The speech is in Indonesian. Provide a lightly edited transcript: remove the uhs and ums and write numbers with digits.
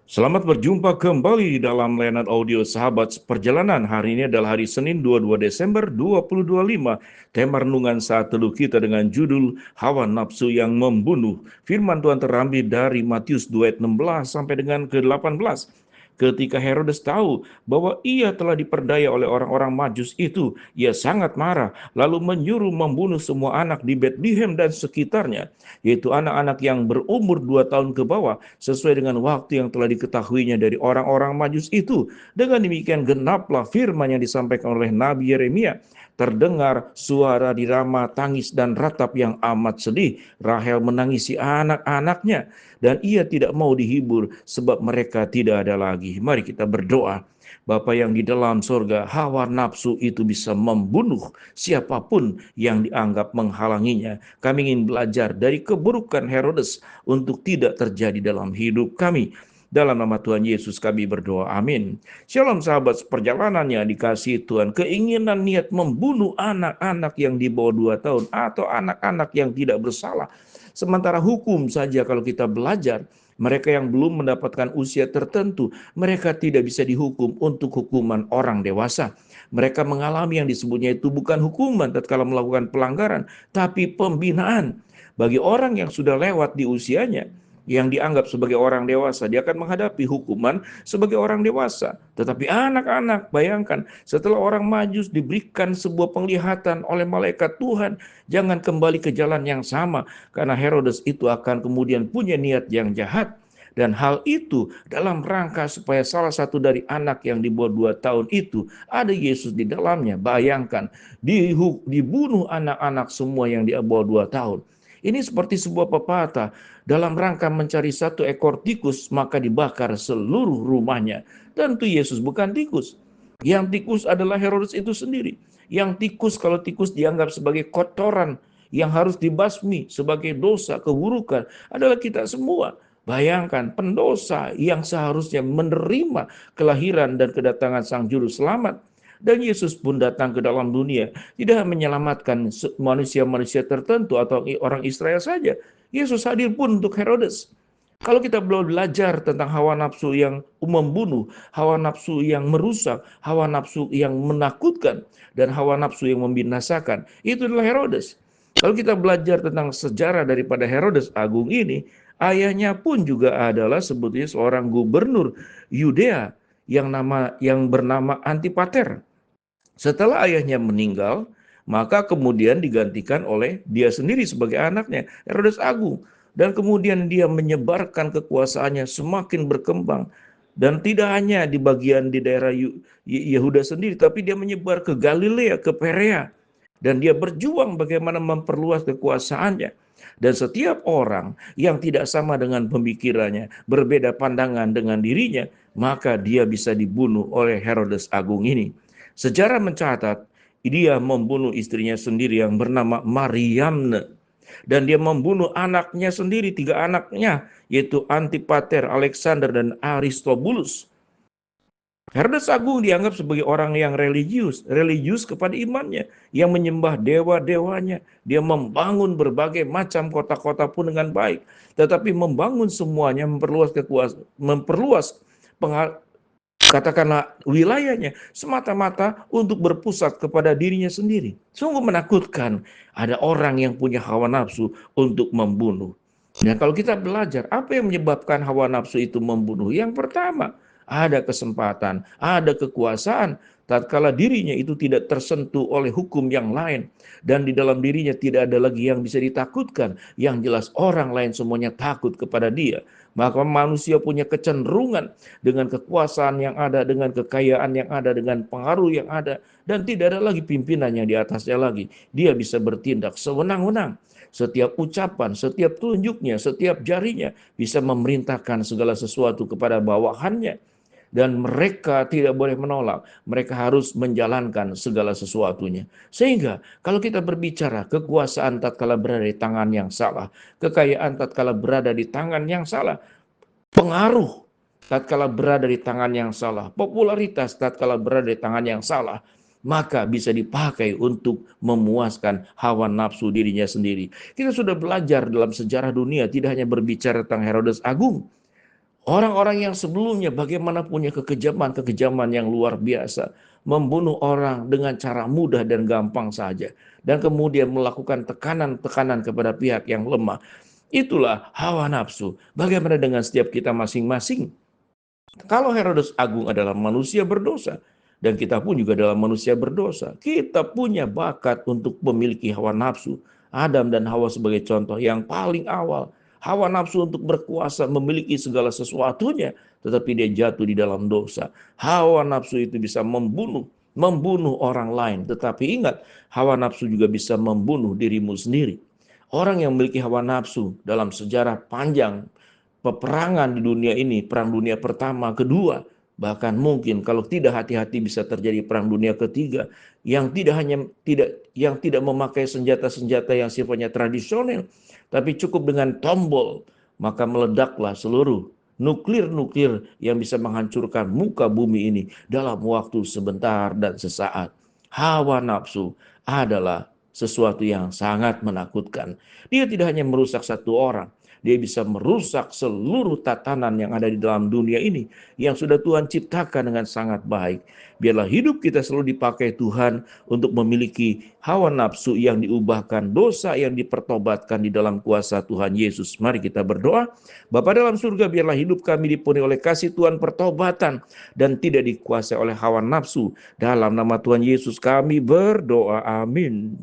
Selamat berjumpa kembali dalam layanan audio Sahabat Perjalanan. Hari ini adalah hari Senin 22 Desember 2025. Tema renungan saat teduh kita dengan judul Hawa Nafsu yang Membunuh. Firman Tuhan terambil dari Matius 2 ayat 16 sampai dengan ke-18. Ketika Herodes tahu bahwa ia telah diperdaya oleh orang-orang Majus itu, ia sangat marah, lalu menyuruh membunuh semua anak di Betlehem dan sekitarnya, yaitu anak-anak yang berumur 2 tahun ke bawah, sesuai dengan waktu yang telah diketahuinya dari orang-orang Majus itu. Dengan demikian genaplah firman yang disampaikan oleh Nabi Yeremia. Terdengar suara di Rama tangis dan ratap yang amat sedih. Rahel menangisi anak-anaknya dan ia tidak mau dihibur sebab mereka tidak ada lagi. Mari kita berdoa. Bapa yang di dalam surga, hawa nafsu itu bisa membunuh siapapun yang dianggap menghalanginya. Kami ingin belajar dari keburukan Herodes untuk tidak terjadi dalam hidup kami. Dalam nama Tuhan Yesus kami berdoa, amin. Shalom sahabat perjalanan yang dikasihi Tuhan. Keinginan niat membunuh anak-anak yang di bawah 2 tahun atau anak-anak yang tidak bersalah. Sementara hukum saja kalau kita belajar, mereka yang belum mendapatkan usia tertentu, mereka tidak bisa dihukum untuk hukuman orang dewasa. Mereka mengalami yang disebutnya itu bukan hukuman tatkala melakukan pelanggaran, tapi pembinaan. Bagi orang yang sudah lewat di usianya, yang dianggap sebagai orang dewasa, dia akan menghadapi hukuman sebagai orang dewasa. Tetapi anak-anak, bayangkan, setelah orang Majus diberikan sebuah penglihatan oleh malaikat Tuhan, jangan kembali ke jalan yang sama, karena Herodes itu akan kemudian punya niat yang jahat. Dan hal itu dalam rangka supaya salah satu dari anak yang di bawah 2 tahun itu ada Yesus di dalamnya. Bayangkan, dibunuh anak-anak semua yang di bawah 2 tahun. Ini seperti sebuah pepatah, dalam rangka mencari satu ekor tikus, maka dibakar seluruh rumahnya. Tentu Yesus bukan tikus. Yang tikus adalah Herodes itu sendiri. Yang tikus, kalau tikus dianggap sebagai kotoran yang harus dibasmi sebagai dosa, keburukan, adalah kita semua. Bayangkan pendosa yang seharusnya menerima kelahiran dan kedatangan Sang Juru Selamat. Dan Yesus pun datang ke dalam dunia, tidak menyelamatkan manusia-manusia tertentu atau orang Israel saja. Yesus hadir pun untuk Herodes. Kalau kita belum belajar tentang hawa nafsu yang membunuh, hawa nafsu yang merusak, hawa nafsu yang menakutkan, dan hawa nafsu yang membinasakan, itu adalah Herodes. Kalau kita belajar tentang sejarah daripada Herodes Agung ini, ayahnya pun juga adalah sebetulnya seorang gubernur Yudea yang bernama Antipater. Setelah ayahnya meninggal, maka kemudian digantikan oleh dia sendiri sebagai anaknya, Herodes Agung. Dan kemudian dia menyebarkan kekuasaannya semakin berkembang. Dan tidak hanya di bagian di daerah Yehuda sendiri, tapi dia menyebar ke Galilea, ke Perea. Dan dia berjuang bagaimana memperluas kekuasaannya. Dan setiap orang yang tidak sama dengan pemikirannya, berbeda pandangan dengan dirinya, maka dia bisa dibunuh oleh Herodes Agung ini. Sejarah mencatat dia membunuh istrinya sendiri yang bernama Mariamne. Dan dia membunuh anaknya sendiri, 3 anaknya, yaitu Antipater, Alexander, dan Aristobulus. Herodes Agung dianggap sebagai orang yang religius kepada imannya, yang menyembah dewa-dewanya. Dia membangun berbagai macam kota-kota pun dengan baik, tetapi membangun semuanya, memperluas katakanlah wilayahnya semata-mata untuk berpusat kepada dirinya sendiri. Sungguh menakutkan ada orang yang punya hawa nafsu untuk membunuh. Nah, kalau kita belajar apa yang menyebabkan hawa nafsu itu membunuh, yang pertama ada kesempatan, ada kekuasaan, tatkala dirinya itu tidak tersentuh oleh hukum yang lain, dan di dalam dirinya tidak ada lagi yang bisa ditakutkan, yang jelas orang lain semuanya takut kepada dia. Maka manusia punya kecenderungan dengan kekuasaan yang ada, dengan kekayaan yang ada, dengan pengaruh yang ada, dan tidak ada lagi pimpinan yang di atasnya lagi. Dia bisa bertindak sewenang-wenang. Setiap ucapan, setiap tunjuknya, setiap jarinya bisa memerintahkan segala sesuatu kepada bawahannya. Dan mereka tidak boleh menolak, mereka harus menjalankan segala sesuatunya. Sehingga kalau kita berbicara kekuasaan tatkala berada di tangan yang salah, kekayaan tatkala berada di tangan yang salah, pengaruh tatkala berada di tangan yang salah, popularitas tatkala berada di tangan yang salah, maka bisa dipakai untuk memuaskan hawa nafsu dirinya sendiri. Kita sudah belajar dalam sejarah dunia, tidak hanya berbicara tentang Herodes Agung. Orang-orang yang sebelumnya bagaimana punya kekejaman-kekejaman yang luar biasa, membunuh orang dengan cara mudah dan gampang saja, dan kemudian melakukan tekanan-tekanan kepada pihak yang lemah. Itulah hawa nafsu. Bagaimana dengan setiap kita masing-masing? Kalau Herodes Agung adalah manusia berdosa, dan kita pun juga adalah manusia berdosa, kita punya bakat untuk memiliki hawa nafsu. Adam dan Hawa sebagai contoh yang paling awal. Hawa nafsu untuk berkuasa memiliki segala sesuatunya, tetapi dia jatuh di dalam dosa. Hawa nafsu itu bisa membunuh orang lain. Tetapi ingat, hawa nafsu juga bisa membunuh dirimu sendiri. Orang yang memiliki hawa nafsu dalam sejarah panjang peperangan di dunia ini, perang dunia pertama, kedua, bahkan mungkin kalau tidak hati-hati bisa terjadi perang dunia ketiga yang tidak memakai senjata-senjata yang sifatnya tradisional, tapi cukup dengan tombol, maka meledaklah seluruh nuklir-nuklir yang bisa menghancurkan muka bumi ini dalam waktu sebentar dan sesaat. Hawa nafsu adalah sesuatu yang sangat menakutkan. Dia tidak hanya merusak satu orang, dia bisa merusak seluruh tatanan yang ada di dalam dunia ini yang sudah Tuhan ciptakan dengan sangat baik. Biarlah hidup kita selalu dipakai Tuhan untuk memiliki hawa nafsu yang diubahkan, dosa yang dipertobatkan di dalam kuasa Tuhan Yesus. Mari kita berdoa. Bapa dalam surga, biarlah hidup kami dipenuhi oleh kasih Tuhan, pertobatan, dan tidak dikuasai oleh hawa nafsu. Dalam nama Tuhan Yesus kami berdoa. Amin.